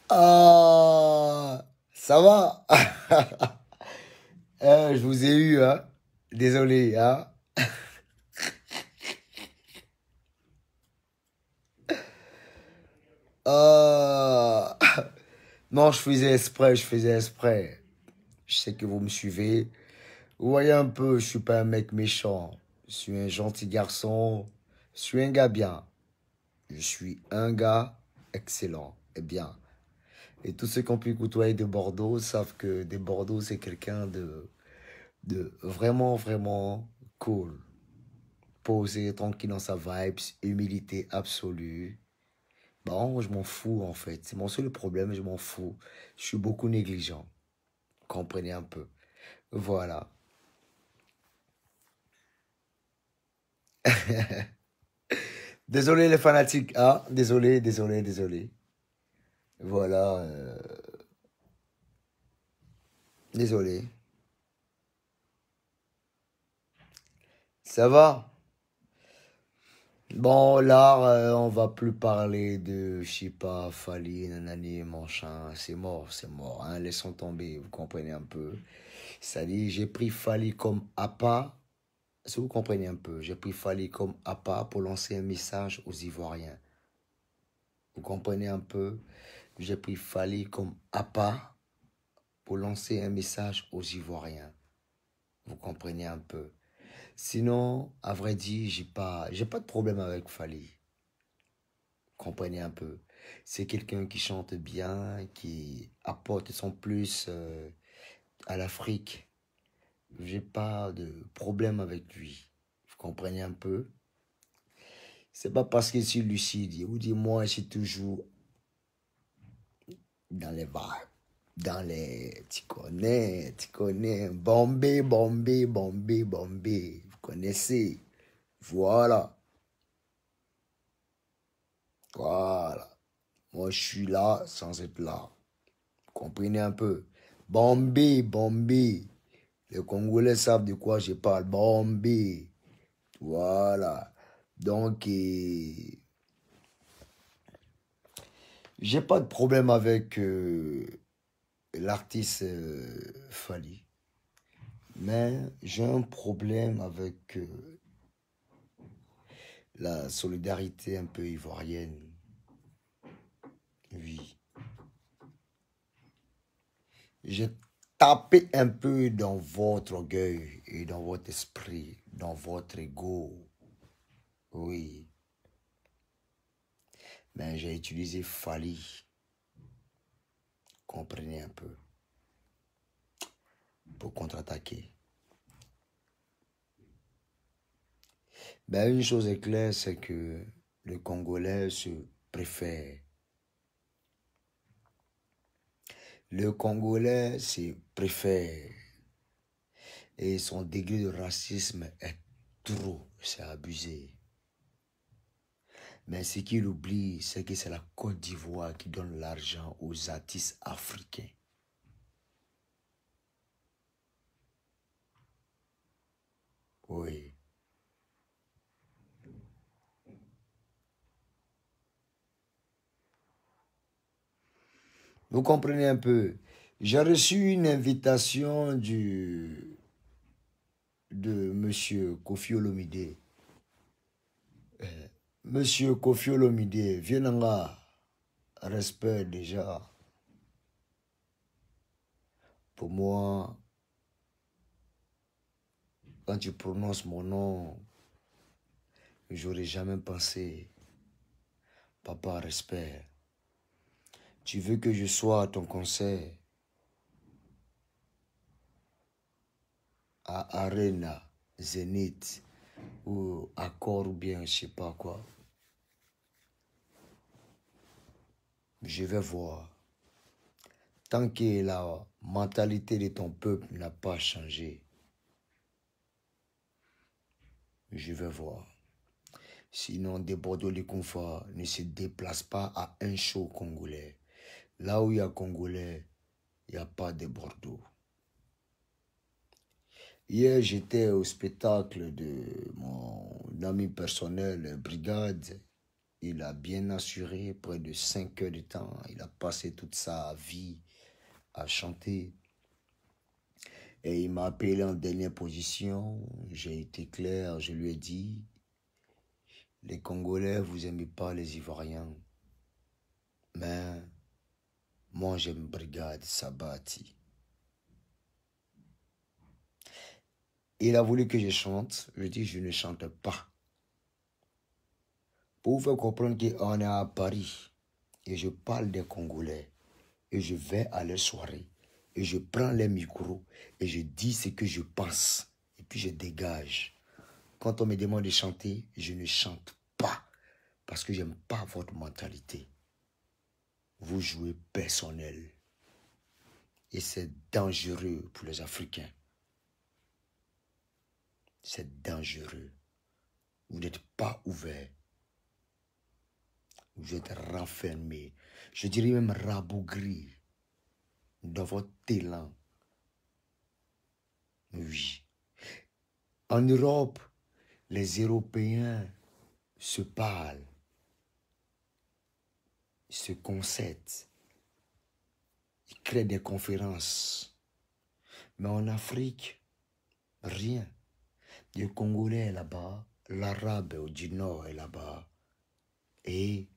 Ah, ça va? Je vous ai eu, hein? Désolé, hein? Ah, non, je faisais exprès, je faisais exprès. Je sais que vous me suivez. Vous voyez un peu, je suis pas un mec méchant. Je suis un gentil garçon. Je suis un gars bien. Je suis un gars excellent et bien. Et tous ceux qui ont pu côtoyer de Bordeaux savent que de Bordeaux, c'est quelqu'un de vraiment, vraiment cool. Posé, tranquille dans sa vibes, humilité absolue. Bon, je m'en fous en fait. C'est mon seul problème, je m'en fous. Je suis beaucoup négligent. Comprenez un peu. Voilà. Désolé les fanatiques. Ah, désolé, désolé, désolé. Voilà. Désolé. Ça va? Bon, là, on va plus parler de, je sais pas, Fali, nanani, machin. C'est mort, c'est mort. Hein. Laissons tomber, vous comprenez un peu. Ça dit, j'ai pris Fali comme appât. Si vous comprenez un peu, j'ai pris Fali comme appât pour lancer un message aux Ivoiriens. Vous comprenez un peu? J'ai pris Fali comme appât pour lancer un message aux Ivoiriens. Vous comprenez un peu? Sinon, à vrai dire, j'ai pas de problème avec Fali. Comprenez un peu. C'est quelqu'un qui chante bien, qui apporte son plus à l'Afrique. J'ai pas de problème avec lui. Vous comprenez un peu? C'est pas parce que je suis lucide. Je vous dis, moi, je suis toujours dans les vibes. Dans les... tu connais. Bombay, Bombay, Bombay, Bombay. Vous connaissez. Voilà. Voilà. Moi, je suis là sans être là. Vous comprenez un peu? Bombay, Bombay. Les Congolais savent de quoi je parle. Bombay. Voilà. Donc, j'ai pas de problème avec l'artiste Fali. Mais j'ai un problème avec la solidarité un peu ivoirienne. Oui. J'ai tapé un peu dans votre orgueil et dans votre esprit, dans votre ego. Oui. Mais j'ai utilisé Fali. Comprenez un peu. Pour contre-attaquer. Ben, une chose est claire, c'est que le Congolais se préfère. Le Congolais se préfère. Et son degré de racisme est trop, c'est abusé. Mais ce qu'il oublie, c'est que c'est la Côte d'Ivoire qui donne l'argent aux artistes africains. Oui. Vous comprenez un peu. J'ai reçu une invitation de M. Kofi Olomide. Monsieur Kofi Olomide, viens là, respect déjà. Pour moi, quand tu prononces mon nom, j'aurais jamais pensé. Papa, respect. Tu veux que je sois à ton concert à Arena, Zénith ou Accor ou bien je sais pas quoi. Je vais voir. Tant que la mentalité de ton peuple n'a pas changé, je vais voir. Sinon, des Bordeaux-les-Confort ne se déplacent pas à un show congolais. Là où il y a Congolais, il n'y a pas de Bordeaux. Hier, j'étais au spectacle de mon ami personnel, Brigade. il a bien assuré près de 5 heures de temps. Il a passé toute sa vie à chanter. Et il m'a appelé en dernière position. J'ai été clair, je lui ai dit, les Congolais, vous n'aimez pas les Ivoiriens. Mais moi, j'aime Brigade Sabati. Il a voulu que je chante. Je dis, je ne chante pas. Pour vous faire comprendre qu'on est à Paris et je parle des Congolais et je vais à leur soirée et je prends les micros et je dis ce que je pense et puis je dégage. Quand on me demande de chanter, je ne chante pas parce que j'aime pas votre mentalité. Vous jouez personnel et c'est dangereux pour les Africains. C'est dangereux. Vous n'êtes pas ouverts. Vous êtes renfermés. Je dirais même rabougris dans votre élan. Oui. En Europe, les Européens se parlent, se concèdent, ils créent des conférences. Mais en Afrique, rien. Le Congolais est là-bas, l'Arabe du Nord est là-bas. Et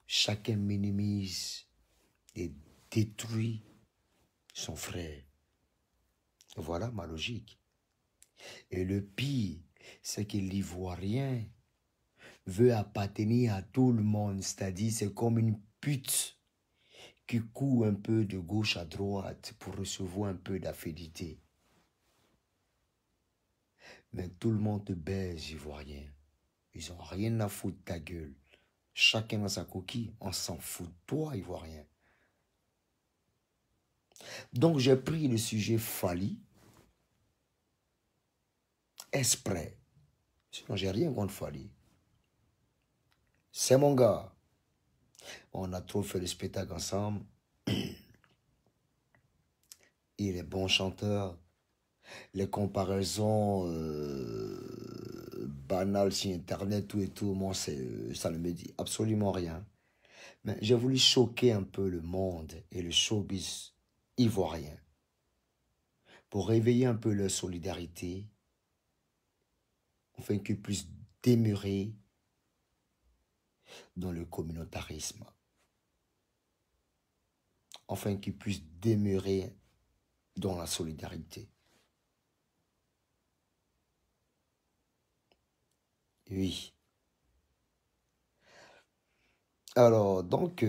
chacun minimise et détruit son frère. Voilà ma logique. Et le pire, c'est que l'Ivoirien veut appartenir à tout le monde. C'est-à-dire, c'est comme une pute qui court un peu de gauche à droite pour recevoir un peu d'affidité. Mais tout le monde te baise, Ivoirien. Ils n'ont rien à foutre de ta gueule. Chacun dans sa coquille. On s'en fout de toi, Ivoirien. Donc, j'ai pris le sujet Fally. Exprès. Sinon, j'ai rien contre Fally. C'est mon gars. On a trop fait le spectacle ensemble. Il est bon chanteur. Les comparaisons banales sur Internet, tout et tout, moi, ça ne me dit absolument rien. Mais j'ai voulu choquer un peu le monde et le showbiz ivoirien pour réveiller un peu leur solidarité, afin qu'ils puissent demeurer dans le communautarisme, afin qu'ils puissent demeurer dans la solidarité. Oui. Alors, donc,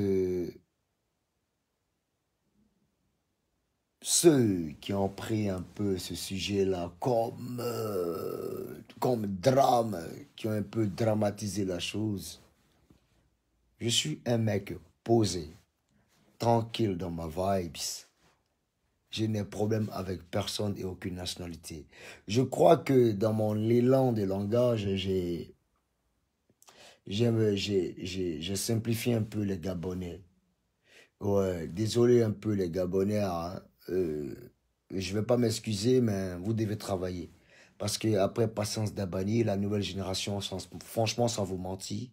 ceux qui ont pris un peu ce sujet-là comme drame, qui ont un peu dramatisé la chose, je suis un mec posé, tranquille dans ma vibes. Je n'ai problème avec personne et aucune nationalité. Je crois que dans mon élan de langage, j'ai simplifié un peu les Gabonais. Ouais, désolé un peu les Gabonais. Hein. Je ne vais pas m'excuser, mais vous devez travailler. Parce qu'après Patience Dabani, la nouvelle génération, franchement, sans vous mentir,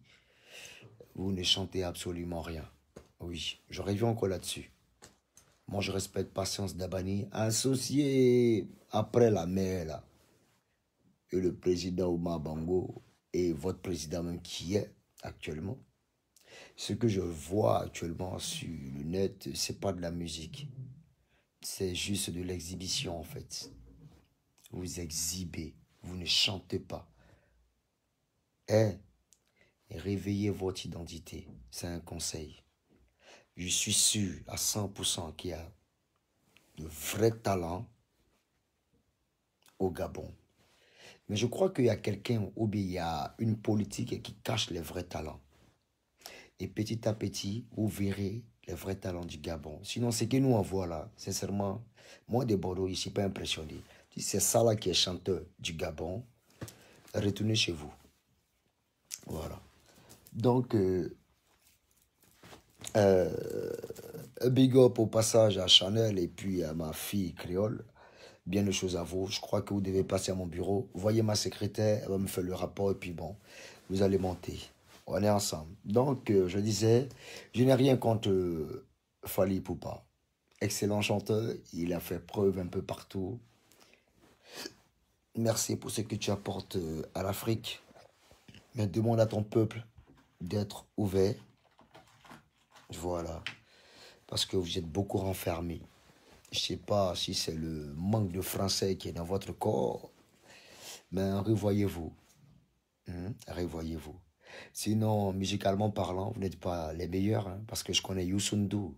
vous ne chantez absolument rien. Oui, je reviens encore là-dessus. Moi, je respecte Patience Dabani, associé après la mère, là, et le président Oumar Bango, et votre président même qui est actuellement. Ce que je vois actuellement sur le net, c'est pas de la musique. C'est juste de l'exhibition, en fait. Vous exhibez, vous ne chantez pas. Et réveillez votre identité. C'est un conseil. Je suis sûr à 100% qu'il y a de vrais talents au Gabon. Mais je crois qu'il y a quelqu'un ou bien il y a une politique qui cache les vrais talents. Et petit à petit, vous verrez les vrais talents du Gabon. Sinon, ce que nous on voit là, sincèrement, moi de Bordeaux, je ne suis pas impressionné. C'est ça là qui est chanteur du Gabon. Retournez chez vous. Voilà. Donc, big up au passage à Chanel et puis à ma fille créole. Bien de choses à vous. Je crois que vous devez passer à mon bureau. Voyez ma secrétaire, elle va me faire le rapport et puis bon, vous allez monter. On est ensemble. Donc, je disais, je n'ai rien contre Fally Ipupa. Excellent chanteur, il a fait preuve un peu partout. Merci pour ce que tu apportes à l'Afrique. Mais demande à ton peuple d'être ouvert. Voilà. Parce que vous êtes beaucoup renfermés. Je ne sais pas si c'est le manque de français qui est dans votre corps. Mais revoyez-vous. Revoyez-vous. Sinon, musicalement parlant, vous n'êtes pas les meilleurs. Hein, parce que je connais Youssou N'Dour,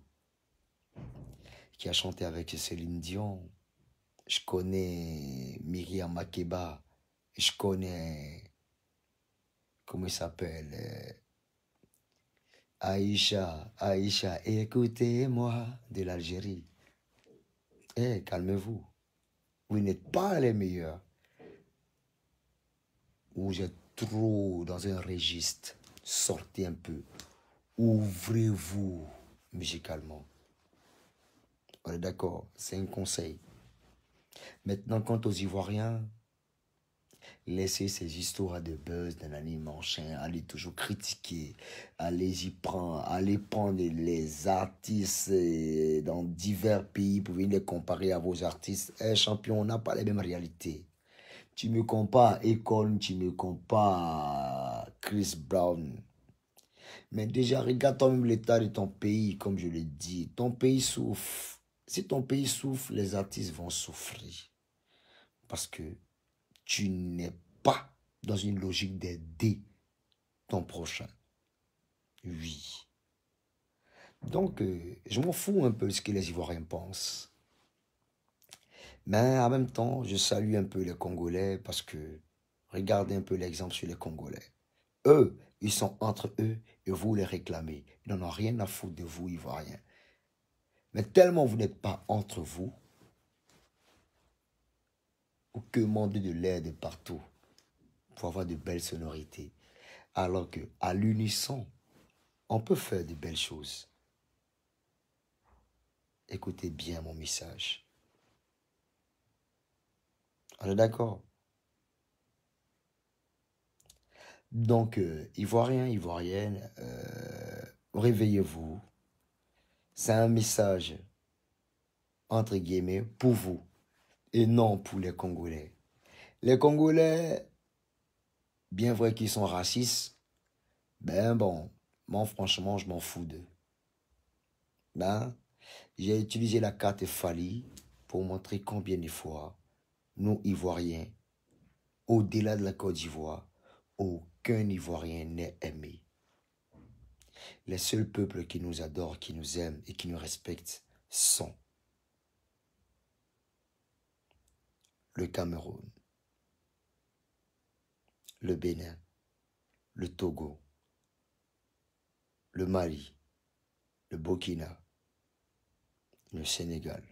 qui a chanté avec Céline Dion. Je connais Myriam Makeba. Je connais... Comment il s'appelle Aïcha, Aïcha, écoutez-moi, de l'Algérie. Eh, calmez-vous. Vous n'êtes pas les meilleurs. Vous êtes trop dans un registre. Sortez un peu. Ouvrez-vous musicalement. On est d'accord, c'est un conseil. Maintenant, quant aux Ivoiriens, laissez ces histoires de buzz d'un anime en chien, allez toujours critiquer, allez-y prendre, allez prendre les artistes dans divers pays pour venir les comparer à vos artistes. Eh, champion, on n'a pas les mêmes réalités. Tu me compares à Akon, tu me compares à Chris Brown. Mais déjà, regarde toi-même l'état de ton pays, comme je l'ai dit. Ton pays souffre. Si ton pays souffre, les artistes vont souffrir. Parce que tu n'es pas dans une logique d'aider ton prochain. Oui. Donc, je m'en fous un peu de ce que les Ivoiriens pensent. Mais en même temps, je salue un peu les Congolais parce que regardez un peu l'exemple sur les Congolais. Eux, ils sont entre eux et vous les réclamez. Ils n'en ont rien à foutre de vous, Ivoiriens. Mais tellement vous n'êtes pas entre vous, ou que demander de l'aide partout pour avoir de belles sonorités. Alors qu'à l'unisson, on peut faire de belles choses. Écoutez bien mon message. On est d'accord? Donc, Ivoiriens, Ivoiriennes, réveillez-vous. C'est un message, entre guillemets, pour vous et non pour les Congolais. Les Congolais, bien vrai qu'ils sont racistes, ben bon, moi franchement, je m'en fous d'eux. Ben, j'ai utilisé la carte Fally pour montrer combien de fois, nous, Ivoiriens, au-delà de la Côte d'Ivoire, aucun Ivoirien n'est aimé. Les seuls peuples qui nous adorent, qui nous aiment et qui nous respectent sont le Cameroun, le Bénin, le Togo, le Mali, le Burkina, le Sénégal.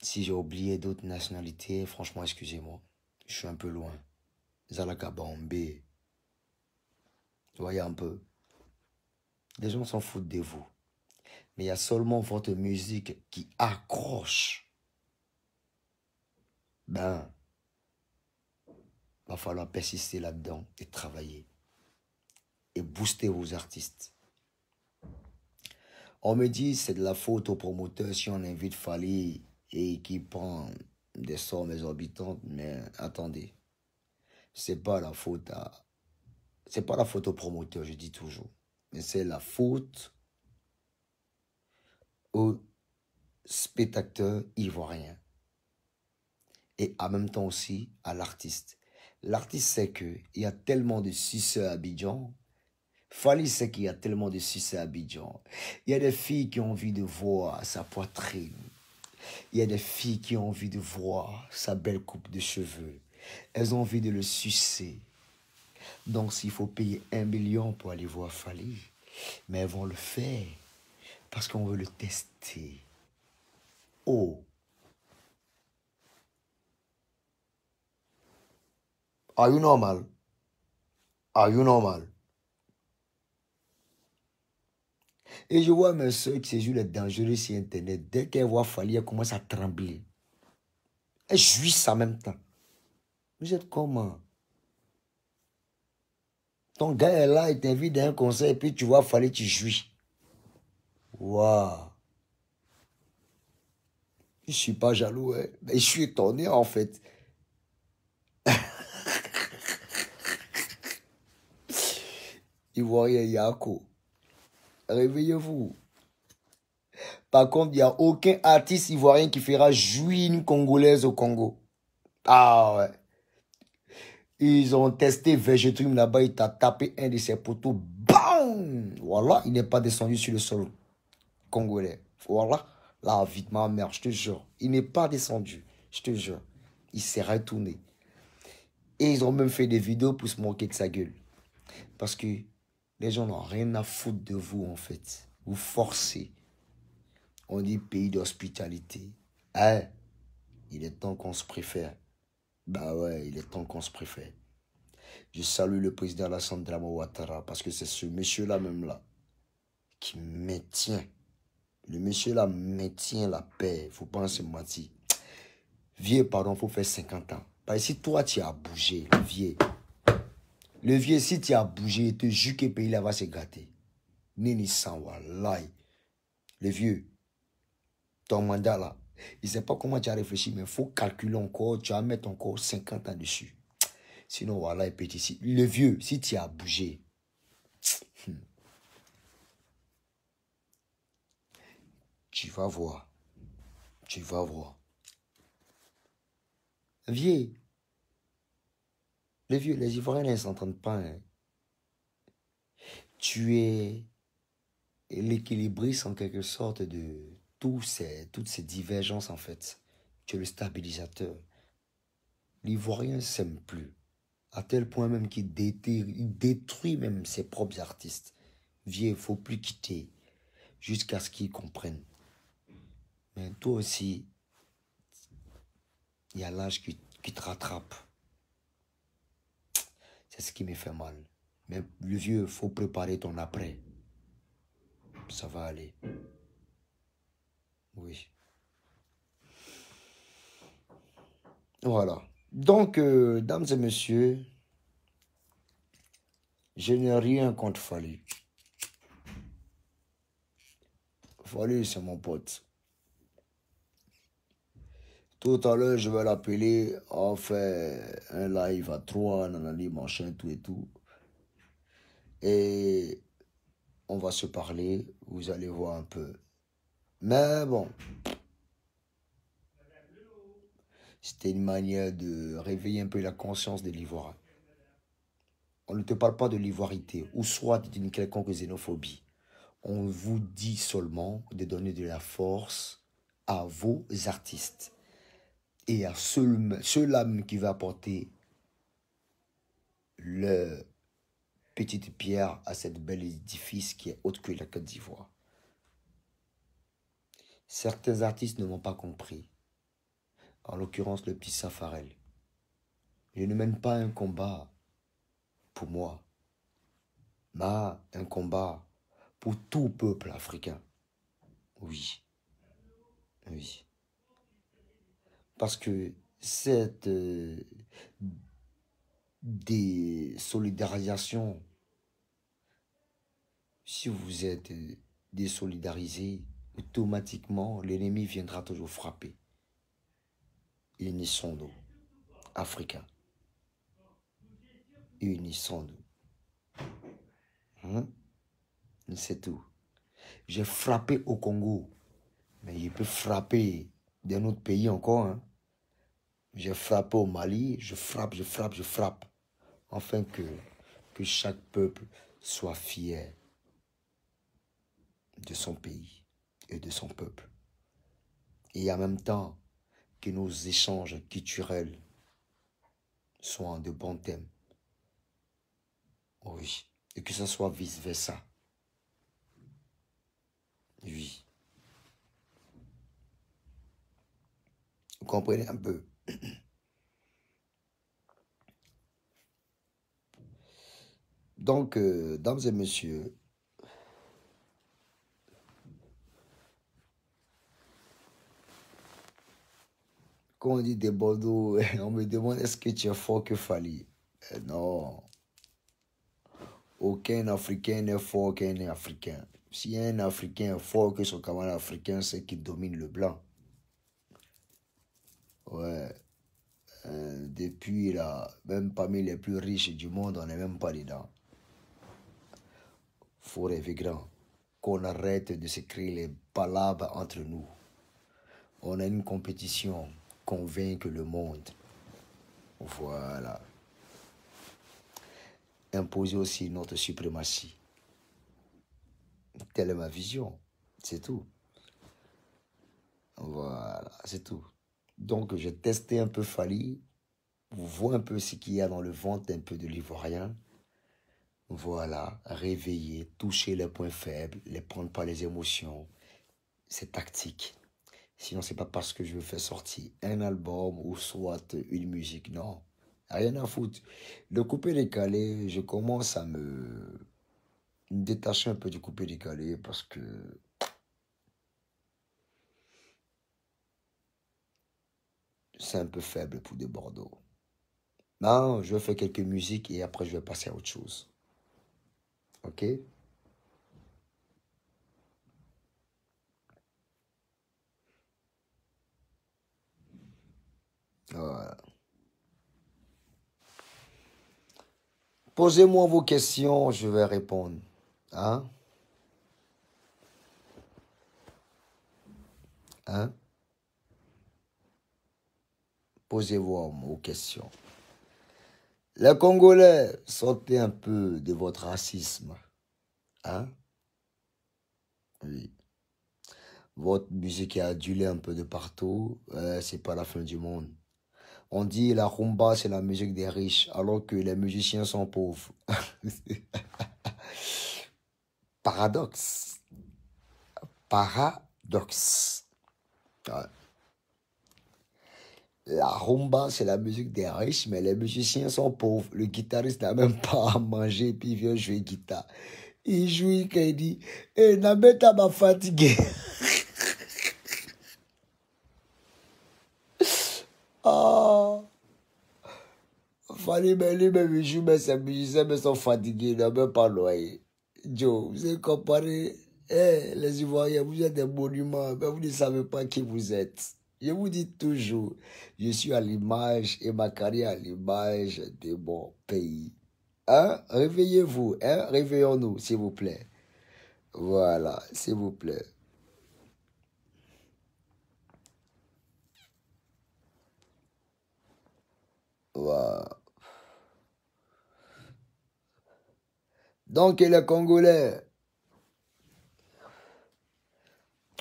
Si j'ai oublié d'autres nationalités, franchement, excusez-moi. Je suis un peu loin. Zalakabambe. Vous voyez un peu. Les gens s'en foutent de vous. Mais il y a seulement votre musique qui accroche. Ben, va falloir persister là-dedans et travailler. Et booster vos artistes. On me dit c'est de la faute aux promoteurs si on invite Fally et qui prend des sommes exorbitantes. Mais attendez, c'est pas la faute aux promoteurs, je dis toujours. Mais c'est la faute aux spectateurs ivoiriens. Et en même temps aussi à l'artiste. L'artiste sait qu'il y a tellement de suceurs à Abidjan. Fally sait qu'il y a tellement de suceurs à Abidjan. Il y a des filles qui ont envie de voir sa poitrine. Il y a des filles qui ont envie de voir sa belle coupe de cheveux. Elles ont envie de le sucer. Donc s'il faut payer 1 million pour aller voir Fally, mais elles vont le faire parce qu'on veut le tester. Oh! Are you normal? Are you normal? Et je vois mes soeurs qui se jouent les dangereux sur Internet. Dès qu'elles voient Fally, elles commencent à trembler. Elles jouissent en même temps. Vous êtes comment? Ton gars est là, il t'invite à un concert et puis tu vois, fallait tu jouis. Waouh. Je suis pas jaloux, hein. Mais je suis étonné en fait. Ivoirien Yako. Réveillez-vous. Par contre, il n'y a aucun artiste ivoirien qui fera jouir une Congolaise au Congo. Ah ouais. Ils ont testé Vegetrum là-bas, il t'a tapé un de ses poteaux. BAM! Voilà, il n'est pas descendu sur le sol congolais. Voilà, la vie de ma mère, je te jure. Il n'est pas descendu, je te jure. Il s'est retourné. Et ils ont même fait des vidéos pour se moquer de sa gueule. Parce que les gens n'ont rien à foutre de vous, en fait. Vous forcez. On dit pays d'hospitalité. Hein? Il est temps qu'on se préfère. Bah ouais, il est temps qu'on se préfère. Je salue le président Alassane Dramane Ouattara parce que c'est ce monsieur-là même là qui maintient. Le monsieur-là maintient la paix. Faut pas se mentir. Vieux, pardon, faut faire 50 ans. Parce que si toi, tu as bougé, le vieux. Le vieux, si tu as bougé, il te jure que le pays là va se gâter. Nini san wallahi. Le vieux, ton mandat là, il ne sait pas comment tu as réfléchi, mais il faut calculer encore, tu vas mettre encore 50 ans dessus. Sinon, voilà, il peut être ici. Le vieux, si tu as bougé, tu vas voir. Tu vas voir. Vieux, le vieux, les Ivoiriens ne s'entendent pas. Hein. Tu es l'équilibriste en quelque sorte de toutes ces divergences en fait. Tu es le stabilisateur. L'Ivoirien ne s'aime plus. À tel point même qu'il détruit même ses propres artistes. Vieux, il ne faut plus quitter jusqu'à ce qu'ils comprennent. Mais toi aussi, il y a l'âge qui te rattrape. C'est ce qui me fait mal. Mais le vieux, il faut préparer ton après. Ça va aller. Oui. Voilà. Donc, dames et messieurs, je n'ai rien contre Fally. Fally, c'est mon pote. Tout à l'heure, je vais l'appeler. On fait un live à 3, nanani, machin, tout et tout. Et on va se parler. Vous allez voir un peu. Mais bon, c'était une manière de réveiller un peu la conscience de l'Ivoire. On ne te parle pas de l'ivoirité ou soit d'une quelconque xénophobie. On vous dit seulement de donner de la force à vos artistes et à ceux-là qui va apporter leur petite pierre à cette belle édifice qui est autre que la Côte d'Ivoire. Certains artistes ne m'ont pas compris. En l'occurrence, le petit Safarel. Je ne mène pas un combat pour moi, mais un combat pour tout peuple africain. Oui, oui. Parce que cette désolidarisation, si vous êtes désolidarisé, automatiquement, l'ennemi viendra toujours frapper. Unissons-nous, Africains. Unissons-nous. C'est tout. J'ai frappé au Congo, mais il peut frapper d'un autre pays encore. Hein. J'ai frappé au Mali, je frappe, je frappe, je frappe. Afin que chaque peuple soit fier de son pays et de son peuple. Et en même temps, que nos échanges culturels soient de bons thèmes. Oui. Et que ce soit vice-versa. Oui. Vous comprenez un peu? Donc, dames et messieurs, quand on dit des Bordeaux, on me demande est-ce que tu es fort que Fali? Non. Aucun Africain n'est fort qu'un Africain. Si un Africain est fort que son camarade africain, c'est qu'il domine le blanc. Ouais. Depuis là, même parmi les plus riches du monde, on n'est même pas dedans. Faut rêver grand. Qu'on arrête de s'écrire les palabres entre nous. On a une compétition. Convaincre le monde. Voilà. Imposer aussi notre suprématie. Telle est ma vision. C'est tout. Voilà, c'est tout. Donc, j'ai testé un peu Fali. Vous voyez un peu ce qu'il y a dans le ventre, un peu de l'ivoirien. Voilà, réveiller, toucher les points faibles, les prendre par les émotions. C'est tactique. Sinon, c'est pas parce que je veux faire sortir un album ou soit une musique, non. Rien à foutre. Le coupé-décalé, je commence à me détacher un peu du coupé-décalé parce que c'est un peu faible pour des Bordeaux. Non, je vais faire quelques musiques et après je vais passer à autre chose. Ok? Voilà. Posez-moi vos questions, je vais répondre. Hein? Hein? Posez-vous vos questions. Les Congolais, sortez un peu de votre racisme. Hein? Oui. Votre musique est adulée un peu de partout. C'est pas la fin du monde. On dit la rumba, c'est la musique des riches, alors que les musiciens sont pauvres. Paradoxe. Paradoxe. Ouais. La rumba, c'est la musique des riches, mais les musiciens sont pauvres. Le guitariste n'a même pas à manger, puis il vient jouer guitare. Il joue, il dit, eh, Nabeta m'a fatigué. Oh, fallait lui-même, il joue, mais ses musiciens mais sont fatigués, il n'a même pas loyer. Joe, vous avez comparé, eh, les Ivoiriens, vous êtes des monuments, mais vous ne savez pas qui vous êtes. Je vous dis toujours, je suis à l'image et ma carrière à l'image de mon pays. Hein? Réveillez-vous, hein? Réveillons-nous, s'il vous plaît. Voilà, s'il vous plaît. Voilà. Donc, les Congolais,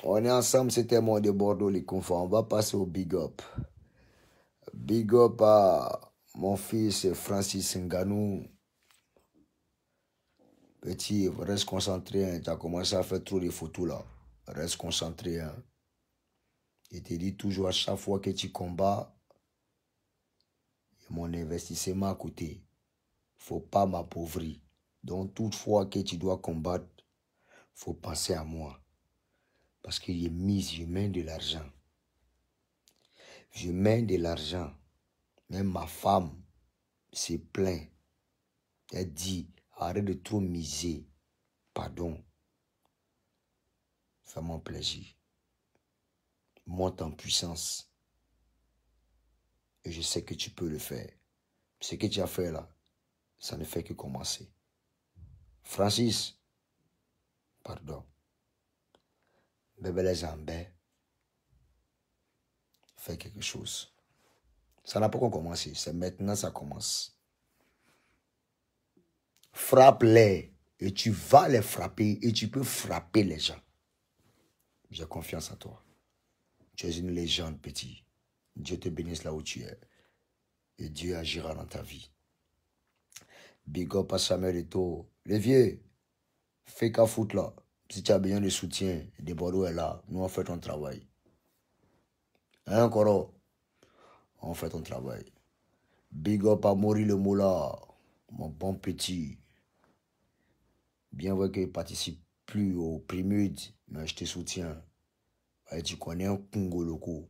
on est ensemble, c'était moi de Bordeaux, les confrères. On va passer au big up. Big up à mon fils Francis Nganou. Petit, reste concentré, hein. Tu as commencé à faire trop de photos là. Reste concentré. Hein. Je te dis toujours à chaque fois que tu combats, il y a mon investissement à côté. Faut pas m'appauvrir. Donc, toute fois que tu dois combattre, faut penser à moi. Parce que je mets de l'argent. Je mets de l'argent. Même ma femme s'est plaint. Elle dit, arrête de trop miser. Pardon. Fais-moi plaisir. Monte en puissance. Et je sais que tu peux le faire. Ce que tu as fait là, ça ne fait que commencer. Francis, pardon. Bébé les ambés, fais quelque chose. Ça n'a pas encore commencé, c'est maintenant ça commence. Frappe-les et tu vas les frapper et tu peux frapper les gens. J'ai confiance en toi. Tu es une légende, petit. Dieu te bénisse là où tu es. Et Dieu agira dans ta vie. Big up à Samuel Eto'o. Les vieux, fais qu'à foutre là. Si tu as besoin de soutien, des Bordeaux est là. Nous, on fait ton travail. Hein, Koro? On fait ton travail. Big up à Maury le Moula. Mon bon petit. Bien vrai qu'il ne participe plus au Primud, mais je te soutiens. Et tu connais un Congo loco.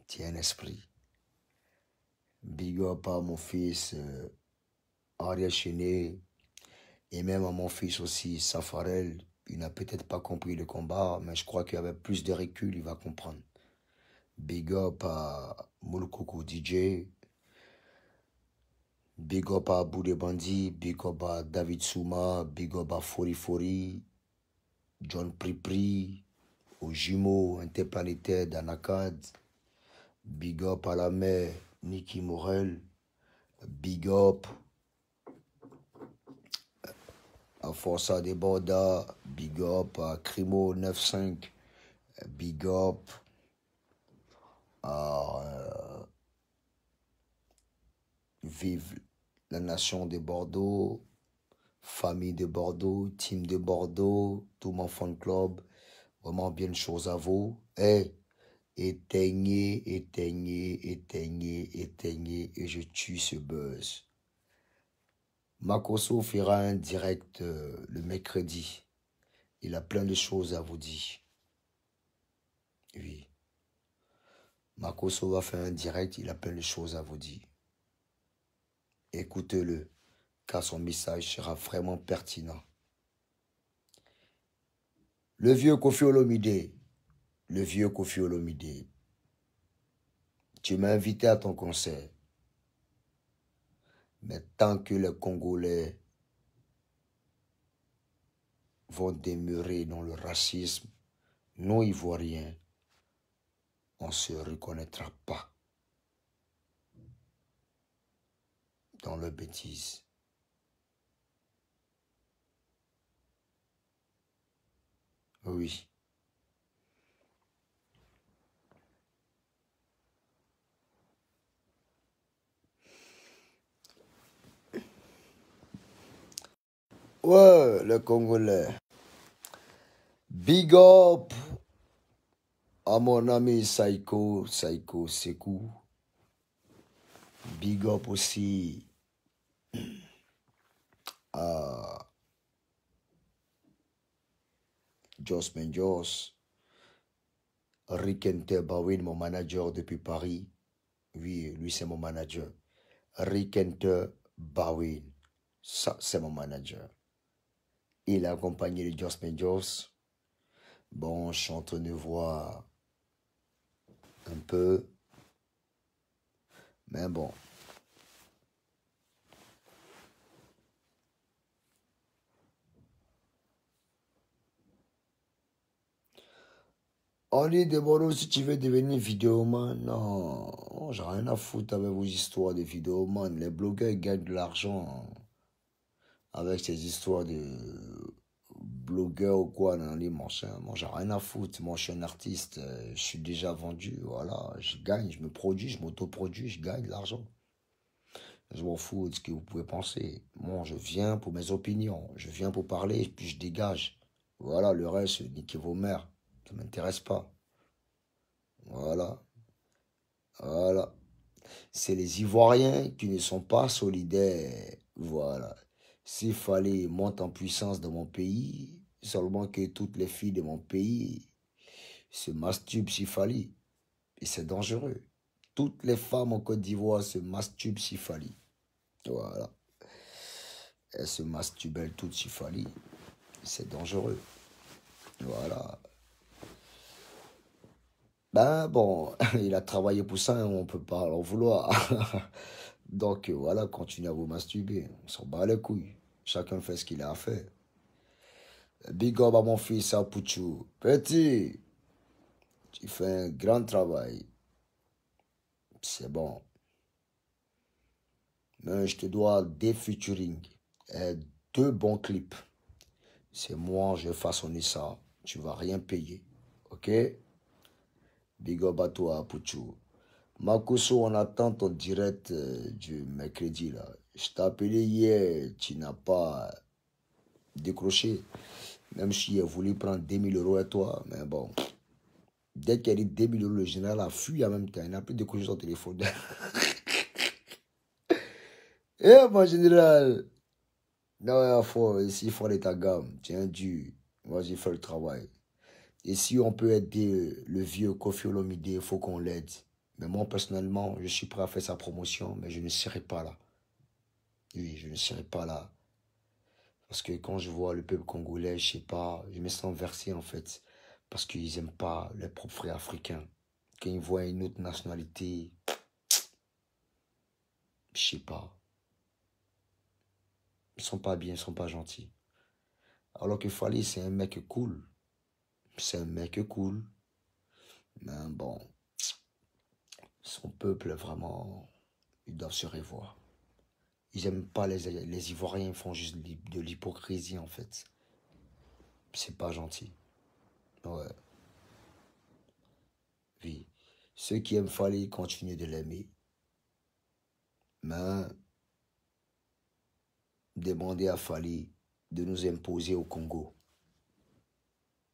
Tiens un esprit. Big up à mon fils Ariel Chené et même à mon fils aussi Safarel. Il n'a peut-être pas compris le combat, mais je crois qu'avec plus de recul, il va comprendre. Big up à Moulkoukou DJ. Big up à Boudé Bandi. Big up à David Souma. Big up à Fori Fori. John Pripri. Aux jumeaux interplanétaires d'Anakad. Big up à la mère Niki Morel. Big up à Força des Bordas. Big up à Crimo 95. Big up à Vive la nation de Bordeaux. Famille de Bordeaux. Team de Bordeaux. Tout mon fan club. Vraiment bien de choses à vous. Hey, éteignez, éteignez, éteignez, éteignez et je tue ce buzz. Makosso fera un direct le mercredi. Il a plein de choses à vous dire. Oui. Makosso va faire un direct, il a plein de choses à vous dire. Écoutez-le, car son message sera vraiment pertinent. Le vieux Koffi Olomide, tu m'as invité à ton concert. Mais tant que les Congolais vont demeurer dans le racisme, nous Ivoiriens, on ne se reconnaîtra pas dans leur bêtise. Oui. Ouais, les Congolais. Big up à mon ami Saiko Sekou. Big up aussi à Jos Menjos. Rikente Bawin, mon manager depuis Paris. Oui, lui c'est mon manager. Rikente Bawin. Ça, c'est mon manager. Il a accompagné les Jos Menjos. Bon, je suis en train de voir un peu. Mais bon. On dit de Bordeaux, si tu veux devenir vidéoman, non, j'ai rien à foutre avec vos histoires de vidéoman. Les blogueurs gagnent de l'argent avec ces histoires de blogueurs ou quoi, non, les machins. Moi, j'ai rien à foutre. Moi, je suis un artiste, je suis déjà vendu, voilà. Je gagne, je me produis, je m'autoproduis, je gagne de l'argent. Je m'en fous de ce que vous pouvez penser. Moi, je viens pour mes opinions, je viens pour parler, et puis je dégage. Voilà, le reste, niquez vos mères. Ça ne m'intéresse pas. Voilà. Voilà. C'est les Ivoiriens qui ne sont pas solidaires. Voilà. S'il fallait monter en puissance dans mon pays, seulement que toutes les filles de mon pays se masturbent s'il fallait. Et c'est dangereux. Toutes les femmes en Côte d'Ivoire se masturbent s'il fallait. Voilà. Elles se masturbent elles toutes s'il fallait. C'est dangereux. Voilà. Ben bon, il a travaillé pour ça, on ne peut pas en vouloir. Donc voilà, continuez à vous masturber. On s'en bat les couilles. Chacun fait ce qu'il a à faire. Big up à mon fils Apouchou. Petit, tu fais un grand travail. C'est bon. Mais je te dois des featuring et 2 bons clips. C'est moi, je vais façonner ça. Tu vas rien payer. Ok? Big up à toi, Apouchou. Makosso, on attend ton direct du mercredi là. Je t'ai appelé hier, tu n'as pas décroché. Même si j'ai voulu prendre 2000 € à toi, mais bon. Dès qu'il a dit 2000 €, le général a fui en même temps. Il n'a plus décroché son téléphone. Eh mon général! Non, ici, il faut aller ta gamme. Tiens, dur. Moi, j'ai fait le travail. Et si on peut aider le vieux Koffi Olomide, il faut qu'on l'aide. Mais moi, personnellement, je suis prêt à faire sa promotion, mais je ne serai pas là. Oui, je ne serai pas là. Parce que quand je vois le peuple congolais, je sais pas, je me sens versé en fait. Parce qu'ils n'aiment pas leurs propres frères africains. Quand ils voient une autre nationalité, je sais pas. Ils sont pas bien, ils sont pas gentils. Alors que Fali, c'est un mec cool. C'est un mec cool. Mais bon, son peuple, vraiment, ils doivent se revoir. Ils n'aiment pas les Ivoiriens, ils font juste de l'hypocrisie en fait. C'est pas gentil. Ouais, oui. Ceux qui aiment Fali continuent de l'aimer. Mais demander à Fali de nous imposer au Congo.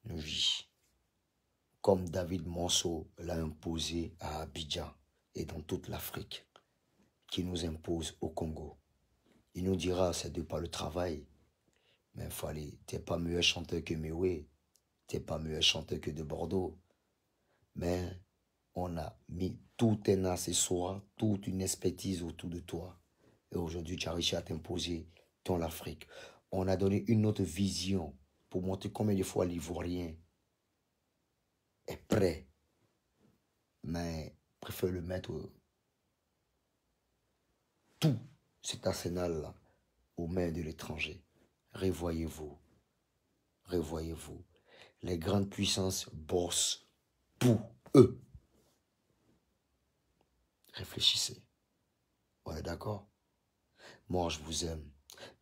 Oui. Comme David Monceau l'a imposé à Abidjan et dans toute l'Afrique, qui nous impose au Congo. Il nous dira, c'est de pas le travail. Mais Fali, t'es pas meilleur chanteur que Mewé. T'es pas meilleur chanteur que de Bordeaux. Mais on a mis tout un accessoire, toute une expertise autour de toi. Et aujourd'hui, tu as réussi à t'imposer dans l'Afrique. On a donné une autre vision pour montrer combien de fois l'Ivoirien est prêt. Mais préfère le mettre tout cet arsenal-là aux mains de l'étranger. Revoyez-vous. Revoyez-vous. Les grandes puissances bossent pour eux. Réfléchissez. On est d'accord? Moi, je vous aime.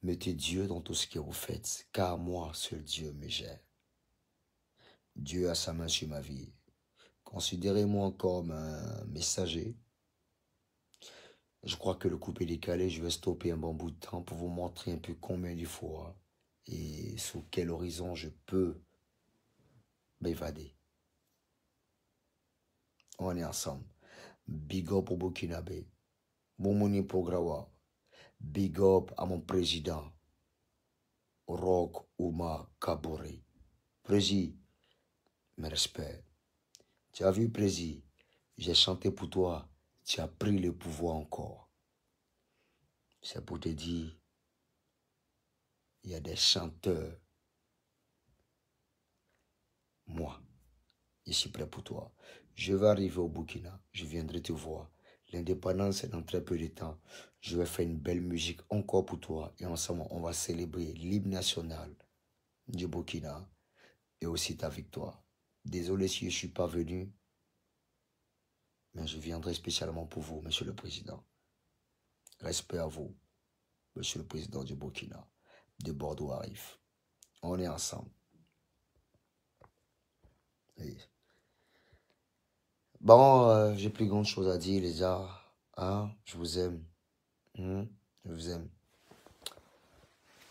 Mettez Dieu dans tout ce que vous faites, car moi, seul Dieu me gère. Dieu a sa main sur ma vie. Considérez-moi comme un messager. Je crois que le coup est décalé. Je vais stopper un bon bout de temps pour vous montrer un peu combien de fois et sous quel horizon je peux m'évader. On est ensemble. Big up au Burkinabé. Moumouni Pograwa. Big up à mon président. Roch Ouma Kabore. Président, mes respects. Tu as vu, Président, j'ai chanté pour toi. Tu as pris le pouvoir encore. C'est pour te dire, il y a des chanteurs. Moi, je suis prêt pour toi. Je vais arriver au Burkina. Je viendrai te voir. L'indépendance est dans très peu de temps. Je vais faire une belle musique encore pour toi. Et ensemble, on va célébrer l'hymne national du Burkina et aussi ta victoire. Désolé si je ne suis pas venu, mais je viendrai spécialement pour vous, Monsieur le Président. Respect à vous, Monsieur le Président du Burkina, de Bordeaux arrive. On est ensemble. Oui. Bon, j'ai plus grande chose à dire, les gars. Hein? Je vous aime. Je vous aime.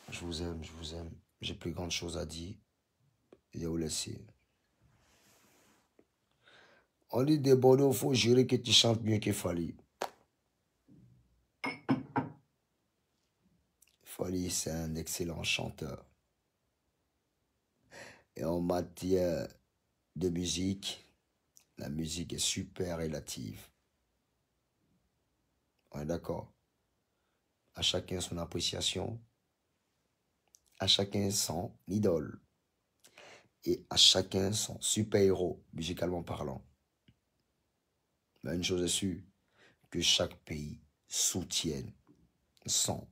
Je vous aime, je vous aime. J'ai plus grande chose à dire. Je vais vous laisser. On dit des Bordeaux, il faut jurer que tu chantes mieux que Fali. Fali, c'est un excellent chanteur. Et en matière de musique, la musique est super relative. On est d'accord? À chacun son appréciation. À chacun son idole. Et à chacun son super-héros, musicalement parlant. Mais une chose est sûre, que chaque pays soutienne son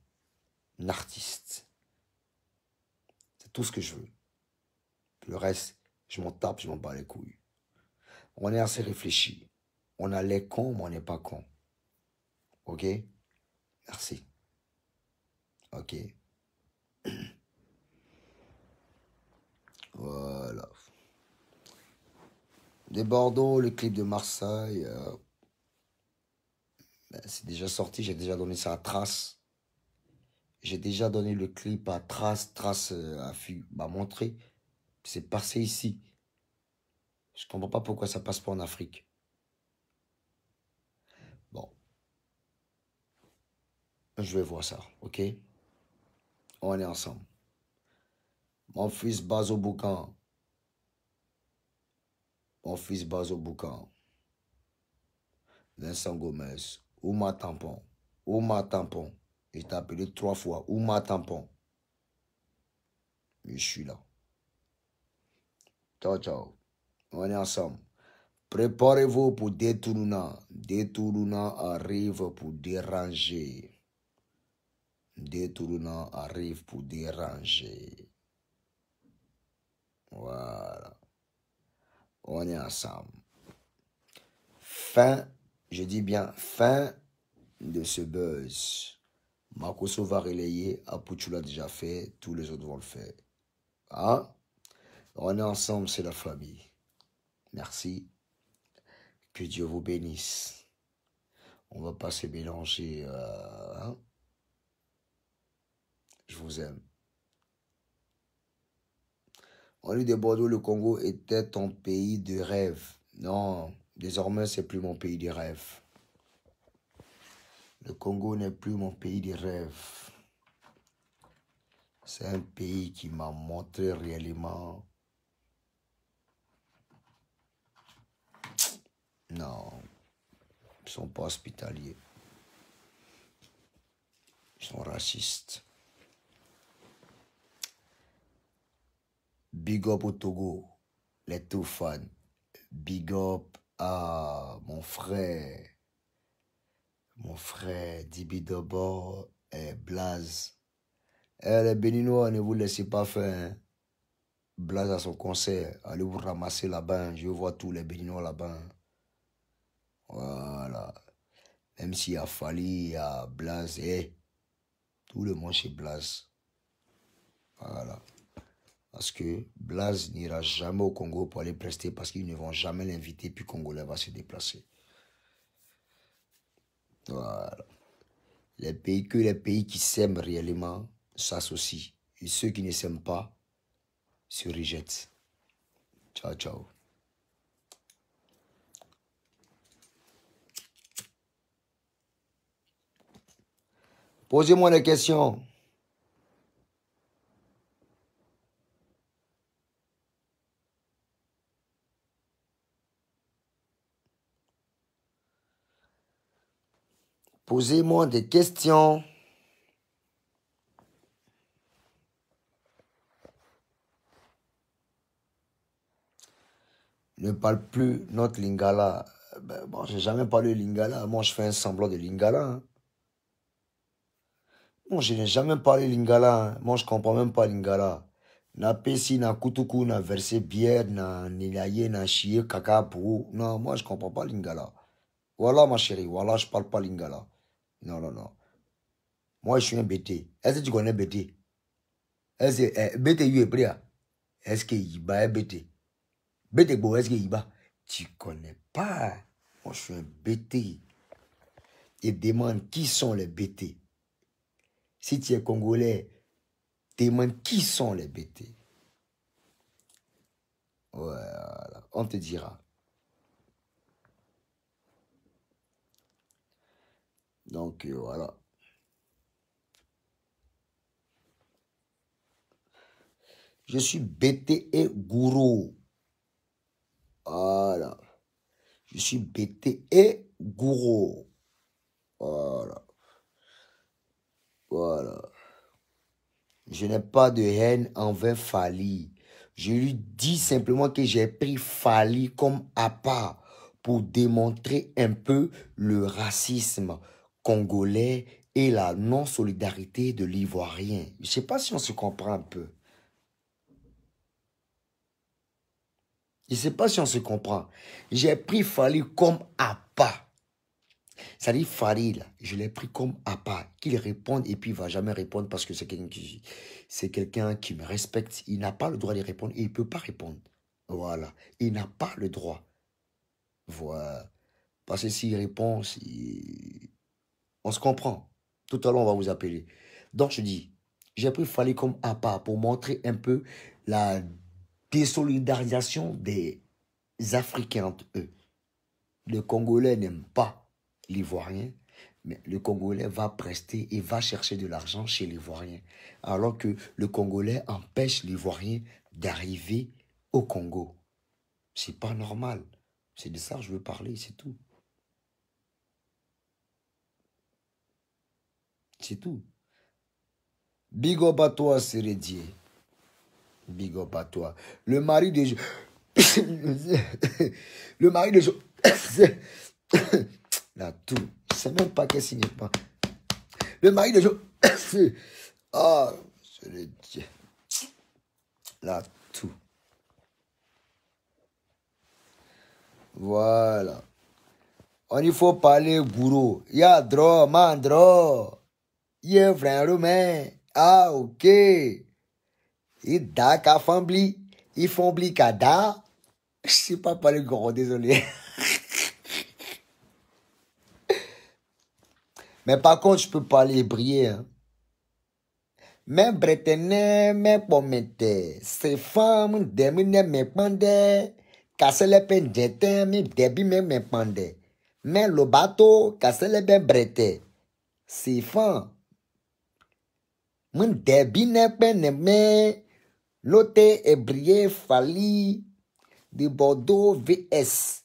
artiste. C'est tout ce que je veux. Le reste, je m'en tape, je m'en bats les couilles. On est assez réfléchi. On a les cons, mais on n'est pas cons. Ok? Merci. Ok. Voilà. De Bordeaux, le clip de Marseille. C'est déjà sorti, j'ai déjà donné ça à Trace. J'ai déjà donné le clip à Trace. Trace m'a montré. C'est passé ici. Je comprends pas pourquoi ça passe pas en Afrique. Bon. Je vais voir ça, ok? On est ensemble. Mon fils Bazo Boucan. Mon fils Bazo Boucan. Vincent Gomez, Ouma Tampon, Ouma Tampon. Je t'ai appelé 3 fois, Ouma Tampon. Mais je suis là. Ciao, ciao. On est ensemble. Préparez-vous pour Détourna. Détourna arrive pour déranger. Détourna arrive pour déranger. Voilà. On est ensemble. Fin, je dis bien fin de ce buzz. Makoso va relayer, Apuchu l'a déjà fait, tous les autres vont le faire. Hein? On est ensemble, c'est la famille. Merci. Que Dieu vous bénisse. On va pas se mélanger. Hein? Je vous aime. On dit de Bordeaux, le Congo était ton pays de rêve. Non, désormais, c'est plus mon pays de rêve. Le Congo n'est plus mon pays de rêve. C'est un pays qui m'a montré réellement. Non, ils ne sont pas hospitaliers. Ils sont racistes. Big up au Togo, les tout fans. Big up à mon frère Dibi Dobo et Blaze. Les Béninois, ne vous laissez pas faire. Hein. Blaze à son concert, allez vous ramasser là-bas. Je vois tous les Béninois là-bas. Voilà. Même s'il y a Fali, il y a Blaze, tout le monde chez Blaze. Voilà. Parce que Blaze n'ira jamais au Congo pour aller prester parce qu'ils ne vont jamais l'inviter, puis Congolais va se déplacer. Voilà. Les pays qui s'aiment réellement s'associent. Et ceux qui ne s'aiment pas se rejettent. Ciao, ciao. Posez-moi des questions. Posez-moi des questions. Ne parle plus notre lingala. Ben, bon, j'ai jamais parlé lingala. Moi, je fais un semblant de lingala. Hein. Moi, je n'ai jamais parlé lingala. Hein. Moi, je comprends même pas lingala. Na pesi, na kutuku, na versé bière, na nilaye, na chier, caca pour. Non, moi, je comprends pas lingala. Voilà, ma chérie. Voilà, je parle pas lingala. Non, non, non. Moi, je suis un BT. Est-ce que tu connais BT? Est-ce que BT, you est prêt? Est-ce que Iba est BT? BT, bon, est-ce que Iba? Tu connais pas. Moi, je suis un BT. Et demande qui sont les BT. Si tu es congolais, demande qui sont les BT. Voilà, on te dira. Donc, voilà. Je suis BT et gourou. Voilà. Je suis BT et gourou. Voilà. Voilà. Je n'ai pas de haine envers Fali. Je lui dis simplement que j'ai pris Fali comme appât pour démontrer un peu le racisme congolais et la non-solidarité de l'Ivoirien. Je ne sais pas si on se comprend un peu. Je ne sais pas si on se comprend. J'ai pris Fali comme appât. C'est-à-dire Fali, là, je l'ai pris comme appât. Qu'il réponde et puis il ne va jamais répondre parce que c'est quelqu'un qui me respecte. Il n'a pas le droit de répondre et il ne peut pas répondre. Voilà. Il n'a pas le droit. Voilà. Parce que s'il répond, on se comprend. Tout à l'heure, on va vous appeler. Donc, je dis, j'ai pris Fali comme appât pour montrer un peu la désolidarisation des Africains entre eux. Le Congolais n'aime pas l'Ivoirien, mais le Congolais va prester et va chercher de l'argent chez l'Ivoirien. Alors que le Congolais empêche l'Ivoirien d'arriver au Congo. C'est pas normal. C'est de ça que je veux parler, c'est tout. C'est tout. Big up à toi, Sérédier. Big up à toi. Le mari de... Le mari de... Là, tout. Je sais même pas qu'est-ce qu'il n'est pas. Le mari de... Ah, Sérédier. Là, tout. Voilà. On il faut parler bourreau. Ya dro, man dro. Ye frère romain. Ah, ok. Il da ka fambli. Il fambli ka da. Je sais pas parler gros, désolé. Mais par contre, je peux parler briller. Hein. Mais bretene, mais pomete. Ces femmes, demine me pande. Cassele pen jete, mi debi me pande. Mais le bateau, cassele ben brete. Ces femmes. Mon debi ne pen me. Lote ebrié fali. De Bordeaux VS.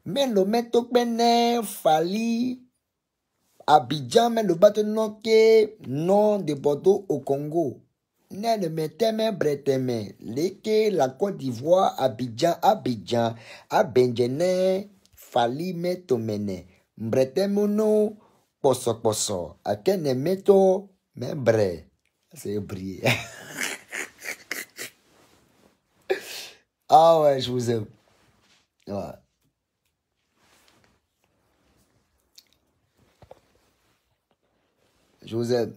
Mais le métaux pene fali. Abidjan, mais le bateau non de Bordeaux au Congo. Ne le mettez breteme. Leke, la Côte d'Ivoire, Abidjan, à Benjene, Fali metomene. Breteme no, poso. A kene meto, mais bre. C'est brillé. Ah ouais, je vous aime. Ouais. Je vous aime.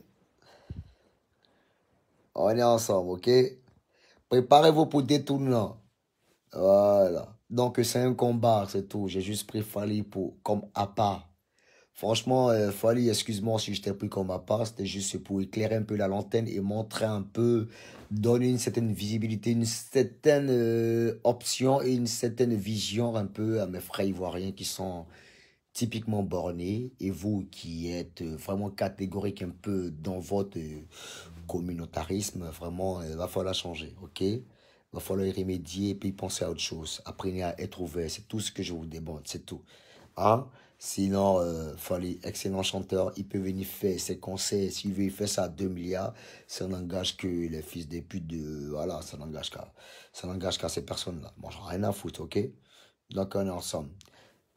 On est ensemble, ok? Préparez-vous pour détournant. Voilà. Donc, c'est un combat, c'est tout. J'ai juste pris Fali comme à part. Franchement, Fali, excuse-moi si je t'ai pris comme à part. C'était juste pour éclairer un peu la lanterne et montrer un peu, donner une certaine visibilité, une certaine option et une certaine vision un peu à mes frères ivoiriens qui sont typiquement bornés. Et vous qui êtes vraiment catégorique un peu dans votre communautarisme, vraiment, il va falloir changer, ok? Il va falloir y remédier et puis penser à autre chose. Apprenez à être ouvert, c'est tout ce que je vous demande, c'est tout. Hein? Sinon, Fali, excellent chanteur, il peut venir faire ses concerts, s'il veut, il fait ça à 2 milliards, ça n'engage que les fils des putes de... Voilà, ça n'engage qu'à ces personnes-là. Bon, j'en ai rien à foutre, ok? Donc, on est ensemble.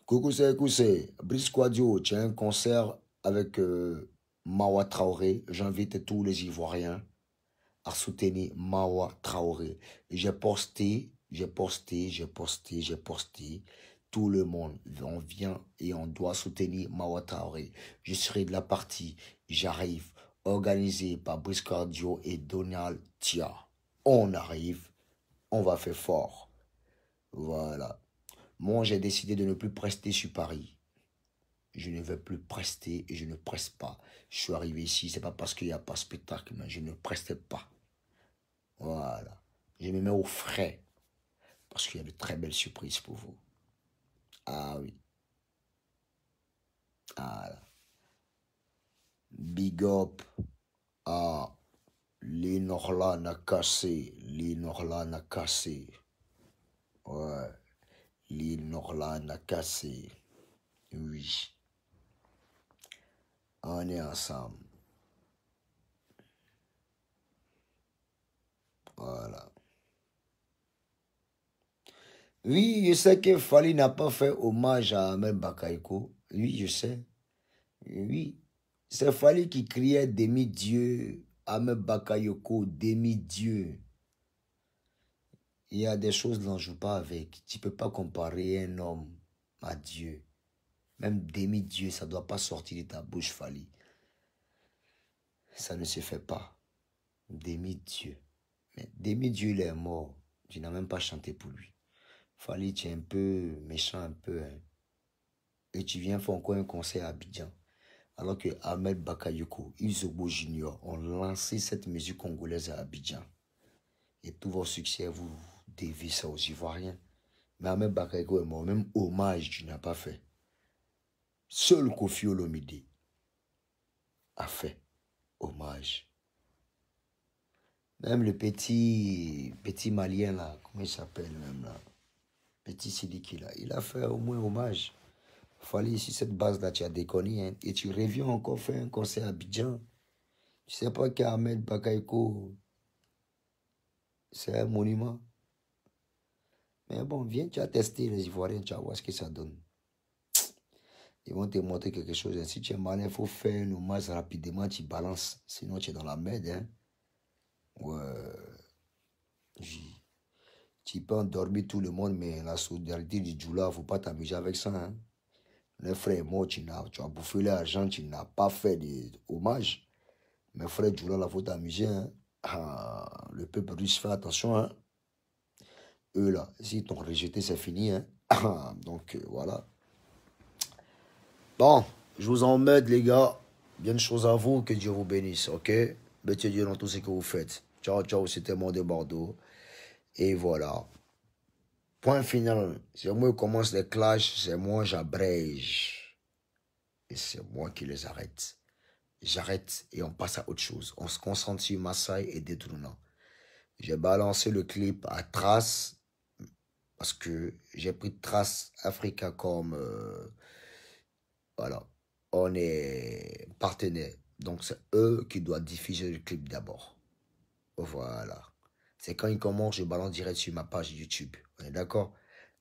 Coucou, c'est Brice Quadio, tu as un concert avec Mawa Traoré. J'invite tous les Ivoiriens à soutenir Mawa Traoré. J'ai posté. Tout le monde, on vient et on doit soutenir Mawa Traoré. Je serai de la partie, j'arrive, organisé par Brice Cardio et Donald Tia. On arrive, on va faire fort. Voilà. Moi, j'ai décidé de ne plus prester sur Paris. Je ne veux plus prester et je ne presse pas. Je suis arrivé ici, c'est pas parce qu'il n'y a pas de spectacle, mais je ne preste pas. Voilà. Je me mets au frais. Parce qu'il y a de très belles surprises pour vous. Ah oui. Voilà. Big up à Linorla Nakase. Linorla Nakase. Ouais. Linorla Nakase. Oui. On est ensemble. Voilà. Oui, je sais que Fali n'a pas fait hommage à Ahmed Bakayoko. Oui, je sais. Oui. C'est Fali qui criait demi-dieu. Ahmed Bakayoko, demi-dieu. Il y a des choses dont je ne joue pas avec. Tu ne peux pas comparer un homme à Dieu. Même demi-dieu, ça ne doit pas sortir de ta bouche, Fali. Ça ne se fait pas. Demi-dieu. Mais demi-dieu, il est mort. Tu n'as même pas chanté pour lui. Fali, tu es un peu méchant, un peu. Hein. Et tu viens faire encore un concert à Abidjan. Alors que Ahmed Bakayoko, Izobo Junior ont lancé cette musique congolaise à Abidjan. Et tous vos succès, vous devez ça aux Ivoiriens. Mais Ahmed Bakayoko est mort. Même hommage, tu n'as pas fait. Seul Kofi Olomide a fait hommage. Même le petit malien là, comment il s'appelle même là? Petit Sidiki là, il a fait au moins hommage. Fallait ici cette base là, tu as déconné hein, et tu reviens encore faire un concert à Abidjan. Tu sais pas qu'Ahmed Bakayoko, c'est un monument. Mais bon, viens, tu as testé les Ivoiriens, tu vas voir ce que ça donne. Ils vont te montrer quelque chose. Hein. Si tu es malin, il faut faire une masse rapidement, tu balances. Sinon, tu es dans la merde. Hein. Ouais. Tu peux endormir tout le monde, mais la solidarité du Djoula, il ne faut pas t'amuser avec ça. Hein. Le frère est mort, tu as bouffé l'argent, tu n'as pas fait d'hommage. Mais frère Djoula, il faut t'amuser. Hein. Ah, le peuple russe fait attention. Hein. Eux, là, s'ils t'ont rejeté, c'est fini. Hein. Ah, donc, voilà. Bon, je vous emmène, les gars. Bien de choses à vous, que Dieu vous bénisse, ok? Mettez Dieu dans tout ce que vous faites. Ciao, ciao, c'était mon de Bordeaux. Et voilà. Point final. C'est moi qui commence les clashs, c'est moi j'abrège. Et c'est moi qui les arrête. J'arrête et on passe à autre chose. On se concentre sur Maasai et Détournant. J'ai balancé le clip à Trace parce que j'ai pris Trace Africa comme... voilà. On est partenaire. Donc c'est eux qui doivent diffuser le clip d'abord. Voilà. C'est quand ils commencent, je balance direct sur ma page YouTube. On est d'accord?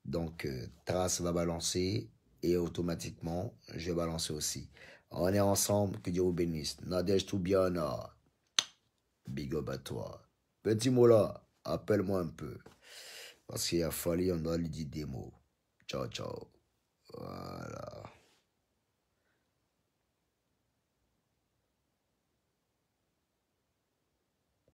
Donc, Trace va balancer et automatiquement, je vais balancer aussi. On est ensemble, que Dieu vous bénisse. Nadège Toubiana, big up à toi. Petit mot là, appelle-moi un peu. Parce qu'il a fallu, on doit lui dire des mots. Ciao, ciao. Voilà.